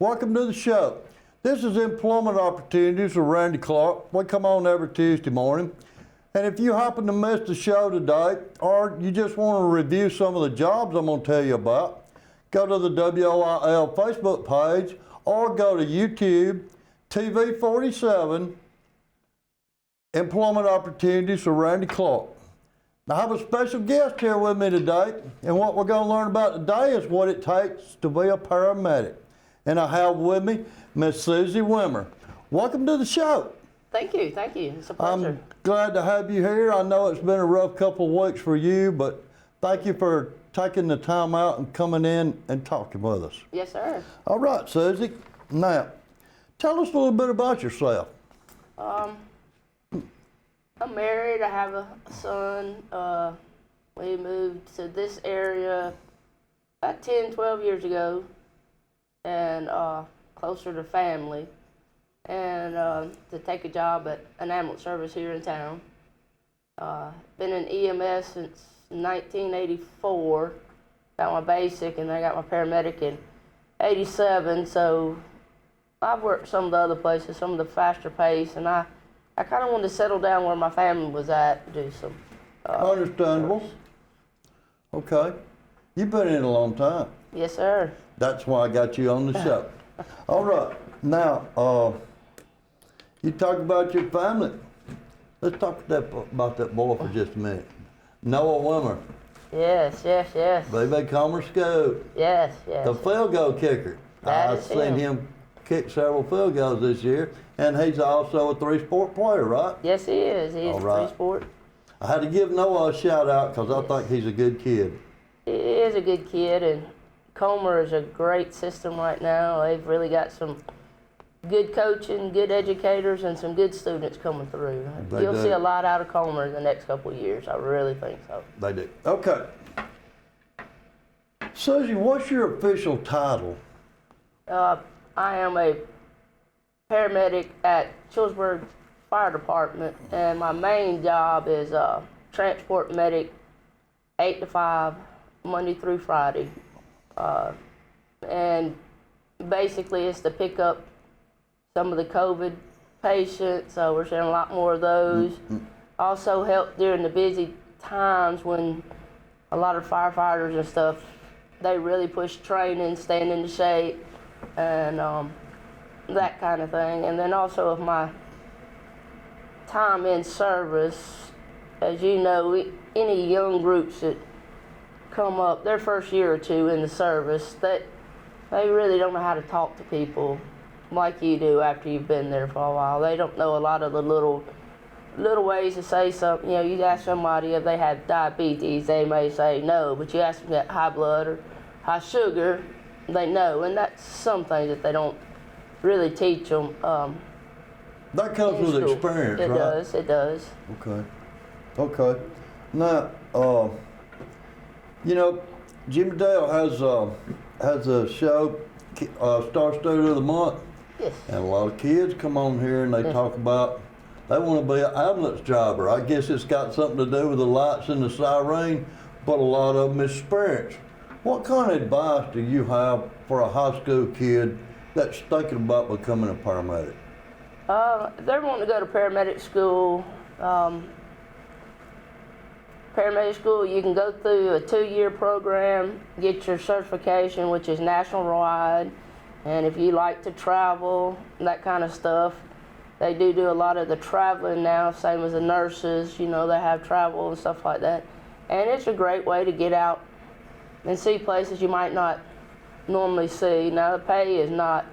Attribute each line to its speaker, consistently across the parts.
Speaker 1: Welcome to the show. This is Employment Opportunities with Randy Clark. We come on every Tuesday morning. And if you happen to miss the show today, or you just want to review some of the jobs I'm going to tell you about, go to the WOIL Facebook page or go to YouTube, TV 47, Employment Opportunities with Randy Clark. Now, I have a special guest here with me today, and what we're going to learn about today is what it takes to be a paramedic. And I have with me Miss Susie Wimmer. Welcome to the show.
Speaker 2: Thank you, thank you. It's a pleasure.
Speaker 1: I'm glad to have you here. I know it's been a rough couple of weeks for you, but thank you for taking the time out and coming in and talking with us.
Speaker 2: Yes, sir.
Speaker 1: All right, Susie. Now, tell us a little bit about yourself.
Speaker 2: I'm married. I have a son. We moved to this area about 10, 12 years ago, and closer to family, and to take a job at an ambulance service here in town. Been in EMS since 1984. Got my basic, and I got my paramedic in 87. So I've worked some of the other places, some of the faster pace, and I kind of wanted to settle down where my family was at, do some.
Speaker 1: Understandable.
Speaker 2: service.
Speaker 1: Okay. You've been in a long time.
Speaker 2: Yes, sir.
Speaker 1: That's why I got you on the show. All right. Now, you talk about your family. Let's talk about that boy for just a minute. Noah Wimmer.
Speaker 2: Yes, yes, yes.
Speaker 1: Baby Comer Scoop.
Speaker 2: Yes, yes.
Speaker 1: The field goal kicker.
Speaker 2: That
Speaker 1: I've
Speaker 2: is
Speaker 1: seen him kick several field goals this year, and he's also a three-sport player, right?
Speaker 2: Yes, he is. He's
Speaker 1: All right.
Speaker 2: a three-sport.
Speaker 1: I had to give Noah a shout out because I think he's a good kid.
Speaker 2: He is a good kid, and Comer is a great system right now. They've really got some good coaching, good educators, and some good students coming through. You'll see a lot out of Comer in the next couple of years. I really think so.
Speaker 1: They do. Okay. Susie, what's your official title?
Speaker 2: I am a paramedic at Childersburg Fire Dept, and my main job is transport medic, 8 to 5, Monday through Friday. And basically it's to pick up some of the COVID patients, so we're seeing a lot more of those. Also help during the busy times when a lot of firefighters and stuff, they really push training, staying into shape, and that kind of thing. And then also with my time in service, as you know, any young groups that come up their first year or two in the service, they really don't know how to talk to people like you do after you've been there for a while. They don't know a lot of the little ways to say something. You know, you ask somebody if they have diabetes, they may say no, but you ask them if they got high blood or high sugar, they know. And that's some things that they don't really teach them.
Speaker 1: That comes with
Speaker 2: school.
Speaker 1: experience,
Speaker 2: It
Speaker 1: right?
Speaker 2: does, it does.
Speaker 1: Okay. Okay. Now, you know, Jimmy Dale has a show, Star Student of the Month.
Speaker 2: Yes.
Speaker 1: And a lot of kids come on here and they talk about they want to be an ambulance driver. I guess it's got something to do with the lights and the siren, but a lot of them is experience. What kind of advice do you have for a high school kid that's thinking about becoming a paramedic?
Speaker 2: If they're wanting to go to paramedic school, you can go through a 2-year program, get your certification, which is national-wide. And if you like to travel, that kind of stuff, they do a lot of the traveling now, same as the nurses. You know, they have travel and stuff like that. And it's a great way to get out and see places you might not normally see. Now, the pay is not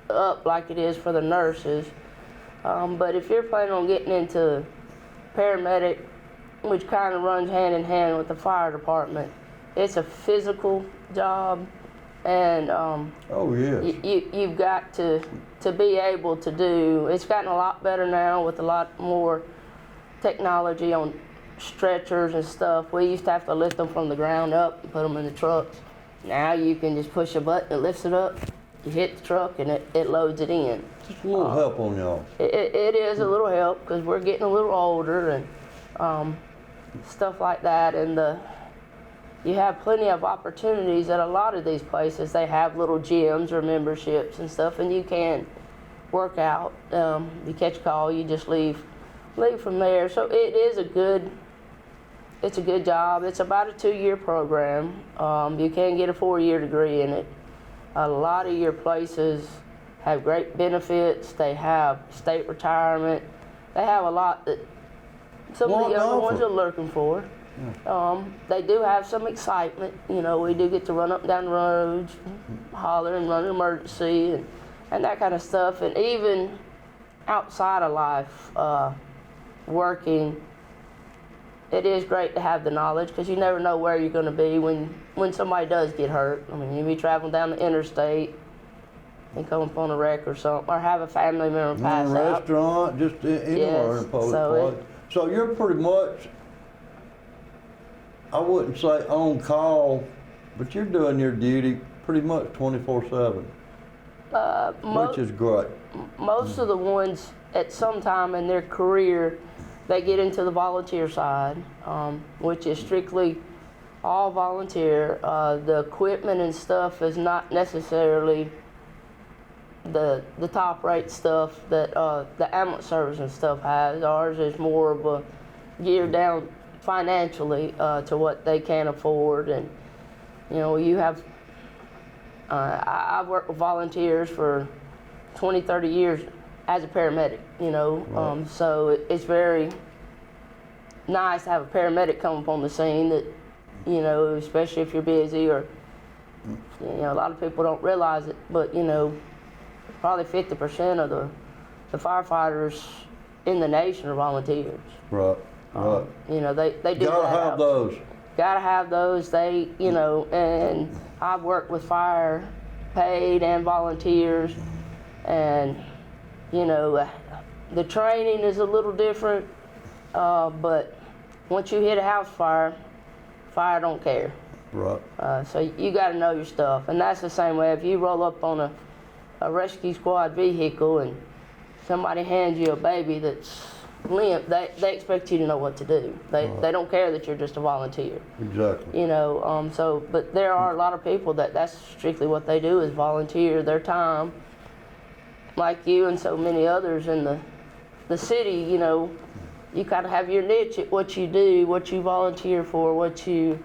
Speaker 2: up like it is for the nurses. But if you're planning on getting into paramedic, which kind of runs hand in hand with the fire department, it's a physical job, and
Speaker 1: Oh, yes.
Speaker 2: you've got to be able to do. It's gotten a lot better now with a lot more technology on stretchers and stuff. We used to have to lift them from the ground up and put them in the trucks. Now you can just push a button, it lifts it up, you hit the truck, and it loads it in.
Speaker 1: Just a little help on y'all.
Speaker 2: It is a little help because we're getting a little older and stuff like that. And the you have plenty of opportunities at a lot of these places. They have little gyms or memberships and stuff, and you can work out. You catch a call, you just leave from there. So it is it's a good job. It's about a 2-year program. You can get a 4-year degree in it. A lot of your places have great benefits. They have state retirement. They have a lot that some of the other ones are looking for. They do have some excitement. You know, we do get to run up and down the roads, holler and run an emergency and that kind of stuff. And even outside of life, working, it is great to have the knowledge because you never know where you're going to be when somebody does get hurt. I mean, you be traveling down the interstate and come upon a wreck or something, or have a family member pass
Speaker 1: in a
Speaker 2: out.
Speaker 1: restaurant, just anywhere in a public place. So you're pretty much, I wouldn't say on call, but you're doing your duty pretty much 24/7, which is great.
Speaker 2: Most of the ones at some time in their career, they get into the volunteer side, which is strictly all volunteer. The equipment and stuff is not necessarily the top rate stuff that the ambulance service and stuff has. Ours is more of a geared down financially to what they can afford. And you know, you have I've worked with volunteers for 20-30 years as a paramedic, you know.
Speaker 1: Right.
Speaker 2: So it's very nice to have a paramedic come up on the scene that, you know, especially if you're busy, or you know, a lot of people don't realize it, but you know, probably 50% of the firefighters in the nation are volunteers.
Speaker 1: Right, right.
Speaker 2: You know, they do
Speaker 1: Gotta have those.
Speaker 2: Gotta have those. They, you know, and I've worked with fire paid and volunteers, and you know, the training is a little different, but once you hit a house fire don't care.
Speaker 1: Right.
Speaker 2: So you got to know your stuff, and that's the same way if you roll up on a rescue squad vehicle and somebody hands you a baby that's limp, they expect you to know what to do. They don't care that you're just a volunteer.
Speaker 1: Exactly.
Speaker 2: You know, so, but there are a lot of people that's strictly what they do is volunteer their time, like you and so many others in the city. You know, you kind of have your niche at what you do, what you volunteer for, what you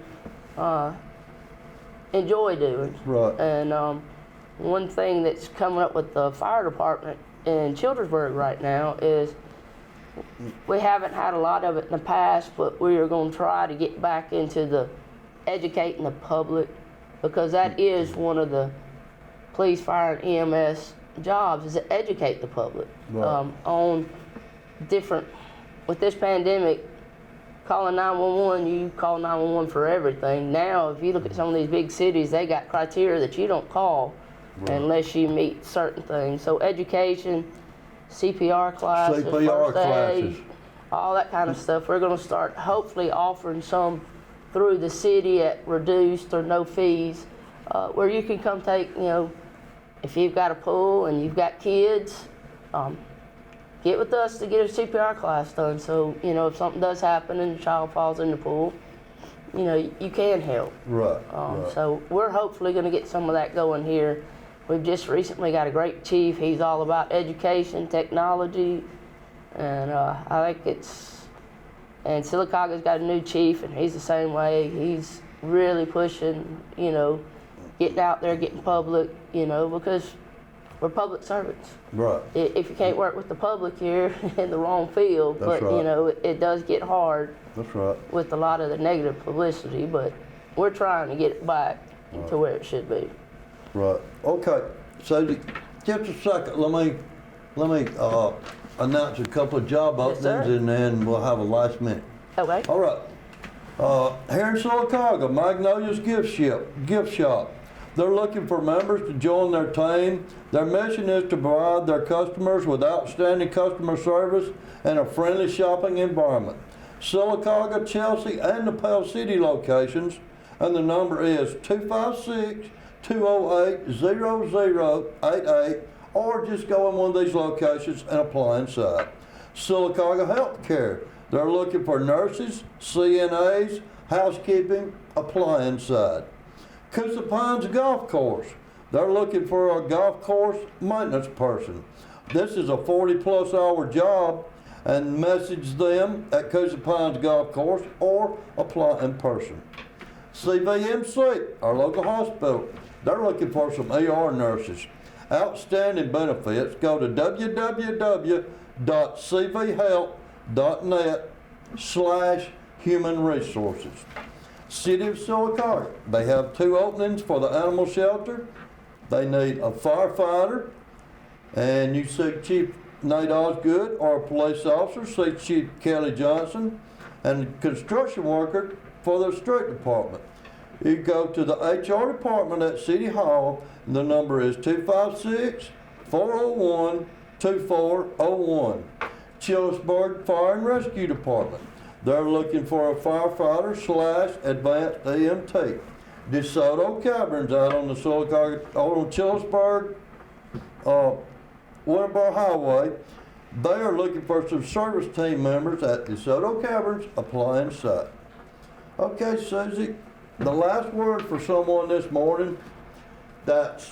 Speaker 2: enjoy doing.
Speaker 1: Right.
Speaker 2: And one thing that's coming up with the fire department in Childersburg right now is we haven't had a lot of it in the past, but we are going to try to get back into the educating the public, because that is one of the police, fire, and EMS jobs, is to educate the public.
Speaker 1: Right.
Speaker 2: On different, with this pandemic, calling 911, you call 911 for everything. Now, if you look at some of these big cities, they got criteria that you don't call unless you meet certain things. So education, CPR classes, first aid, all that kind of stuff. We're going to start hopefully offering some through the city at reduced or no fees, where you can come take, you know, if you've got a pool and you've got kids, get with us to get a CPR class done. So, you know, if something does happen and the child falls in the pool, you know, you can help.
Speaker 1: Right.
Speaker 2: So we're hopefully going to get some of that going here. We've just recently got a great chief. He's all about education, technology, and I think and Silicaga's got a new chief, and he's the same way. He's really pushing, you know, getting out there, getting public, you know, because we're public servants.
Speaker 1: Right.
Speaker 2: If you can't work with the public, you're in the wrong field.
Speaker 1: That's
Speaker 2: but,
Speaker 1: right.
Speaker 2: You know, it does get hard.
Speaker 1: That's right.
Speaker 2: With a lot of the negative publicity, but we're trying to get it back to where it should be.
Speaker 1: Right. Okay. So just a second. Let me announce a couple of job
Speaker 2: Yes, sir.
Speaker 1: openings, and then we'll have a last minute.
Speaker 2: Okay.
Speaker 1: All right. Here in Silicaga, Magnolia's gift shop. They're looking for members to join their team. Their mission is to provide their customers with outstanding customer service and a friendly shopping environment. Silicaga, Chelsea, and the Pell City locations, and the number is 256-208-0088, or just go in one of these locations and apply inside. Silicaga Healthcare. They're looking for nurses, CNAs, housekeeping, appliance side. Coosa Pines Golf Course. They're looking for a golf course maintenance person. This is a 40-plus hour job, and message them at Coosa Pines Golf Course or apply in person. CVMC, our local hospital, they're looking for some ER nurses. Outstanding benefits. Go to www.cvhealth.net/human resources. City of Silicotta, they have 2 openings for the animal shelter. They need a firefighter, and you see Chief Nate Osgood, or a police officer, see Chief Kelly Johnson, and a construction worker for the street department. You go to the HR department at City Hall, and the number is 256-401-2401. Childersburg Fire and Rescue Department. They're looking for a firefighter / advanced EMT. DeSoto Caverns out on the Childersburg, Winterboro Highway. They are looking for some service team members at DeSoto Caverns, applying site. Okay, Susie, the last word for someone this morning that's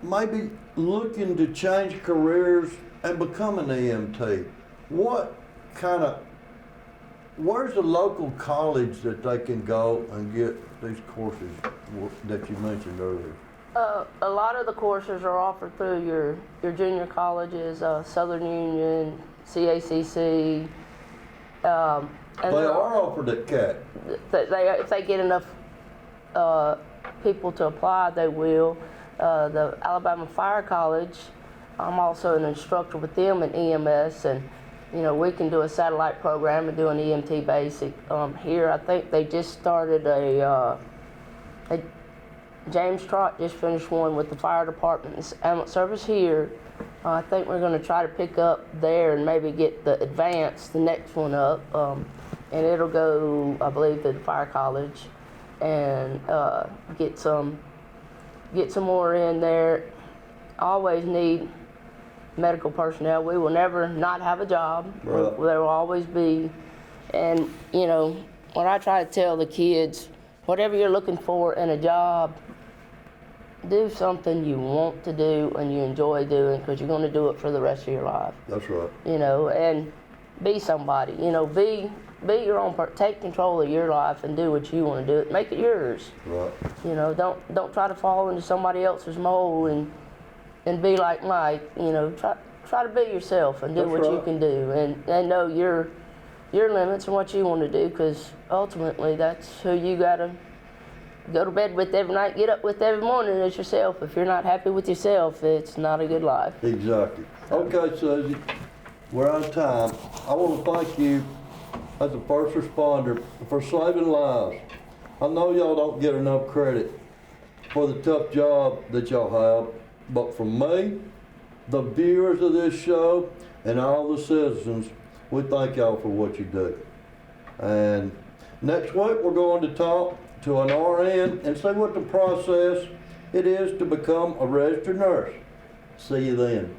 Speaker 1: maybe looking to change careers and become an EMT. Where's the local college that they can go and get these courses that you mentioned earlier?
Speaker 2: A lot of the courses are offered through your junior colleges, Southern Union, CACC. And
Speaker 1: They are offered at CAT.
Speaker 2: if they get enough people to apply, they will. The Alabama Fire College, I'm also an instructor with them in EMS, and we can do a satellite program and do an EMT basic. Here, I think they just started James Trott just finished one with the fire department and ambulance service here. I think we're going to try to pick up there and maybe get the advanced, the next one up, and it'll go, I believe, to the fire college, and get some more in there. Always need medical personnel. We will never not have a job.
Speaker 1: Right.
Speaker 2: There will always be, and what I try to tell the kids, whatever you're looking for in a job, do something you want to do and you enjoy doing, because you're going to do it for the rest of your life.
Speaker 1: That's right.
Speaker 2: And be somebody. Be your own person. Take control of your life and do what you want to do. Make it yours.
Speaker 1: Right.
Speaker 2: Don't try to fall into somebody else's mold and be like Mike. Try to be yourself and do
Speaker 1: That's
Speaker 2: what
Speaker 1: right.
Speaker 2: you can do, and know your limits and what you want to do, because ultimately that's who you gotta go to bed with every night, get up with every morning, is yourself. If you're not happy with yourself, it's not a good life.
Speaker 1: Exactly. Okay, Susie, we're out of time. I want to thank you as a first responder for saving lives. I know y'all don't get enough credit for the tough job that y'all have, but from me, the viewers of this show, and all the citizens, we thank y'all for what you do. And next week, we're going to talk to an RN and see what the process it is to become a registered nurse. See you then.